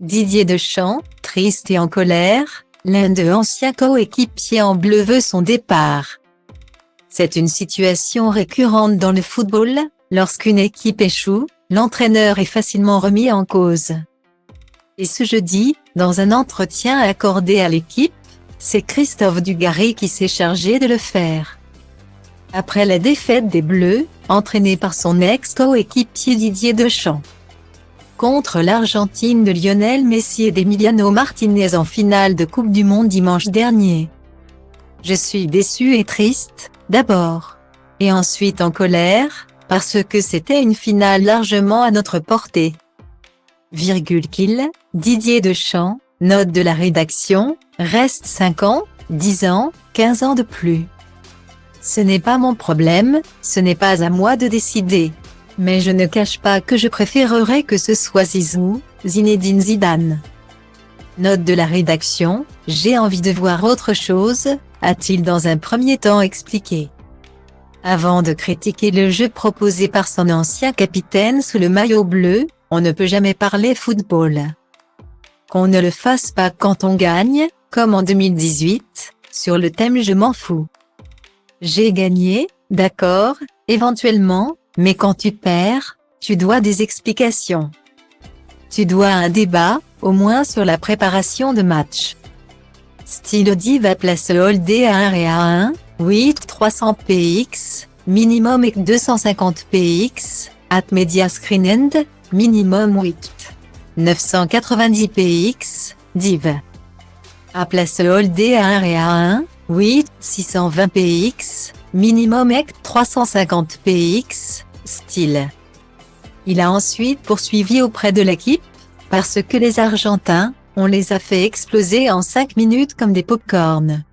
Didier Deschamps, triste et en colère, l'un de anciens coéquipiers en bleu veut son départ. C'est une situation récurrente dans le football, lorsqu'une équipe échoue, l'entraîneur est facilement remis en cause. Et ce jeudi, dans un entretien accordé à l'équipe, c'est Christophe Dugarry qui s'est chargé de le faire. Après la défaite des Bleus, entraîné par son ex-coéquipier Didier Deschamps, contre l'Argentine de Lionel Messi et d'Emiliano Martinez en finale de Coupe du Monde dimanche dernier. Je suis déçu et triste, d'abord. Et ensuite en colère, parce que c'était une finale largement à notre portée. Didier Deschamps, note de la rédaction, reste 5 ans, 10 ans, 15 ans de plus. Ce n'est pas mon problème, ce n'est pas à moi de décider. Mais je ne cache pas que je préférerais que ce soit Zizou, Zinedine Zidane. Note de la rédaction, j'ai envie de voir autre chose, a-t-il dans un premier temps expliqué. Avant de critiquer le jeu proposé par son ancien capitaine sous le maillot bleu, on ne peut jamais parler football. Qu'on ne le fasse pas quand on gagne, comme en 2018, sur le thème je m'en fous. J'ai gagné, d'accord, éventuellement, mais quand tu perds, tu dois des explications. Tu dois un débat, au moins sur la préparation de match. Style Diva place Holdé à 1 et à 1, 8 300 px, minimum et 250 px, at media screen end, minimum 8 990 px, div. À place Holdé à 1 et à 1, 8 620 px, minimum et 350 px, style. Il a ensuite poursuivi auprès de l'équipe, parce que les Argentins, on les a fait exploser en 5 minutes comme des pop-corn.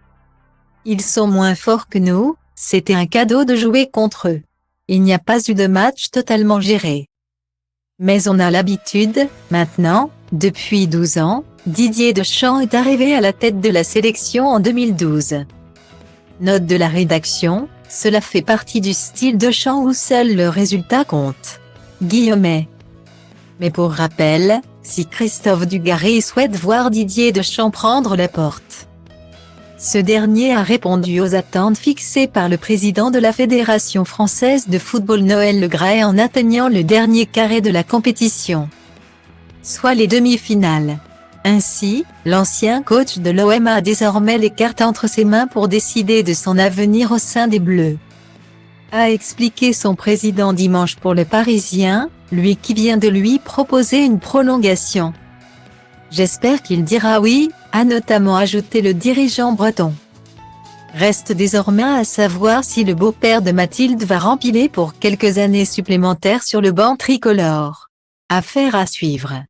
Ils sont moins forts que nous, c'était un cadeau de jouer contre eux. Il n'y a pas eu de match totalement géré. Mais on a l'habitude, maintenant, depuis 12 ans, Didier Deschamps est arrivé à la tête de la sélection en 2012. Note de la rédaction, cela fait partie du style Deschamps où seul le résultat compte. Guillemets. Mais pour rappel, si Christophe Dugarry souhaite voir Didier Deschamps prendre la porte, ce dernier a répondu aux attentes fixées par le président de la Fédération française de football Noël Le Graët en atteignant le dernier carré de la compétition, soit les demi-finales. Ainsi, l'ancien coach de l'OM a désormais les cartes entre ses mains pour décider de son avenir au sein des Bleus, a expliqué son président dimanche pour Le Parisien, lui qui vient de lui proposer une prolongation. J'espère qu'il dira oui, a notamment ajouté le dirigeant breton. Reste désormais à savoir si le beau-père de Mathilde va rempiler pour quelques années supplémentaires sur le banc tricolore. Affaire à suivre.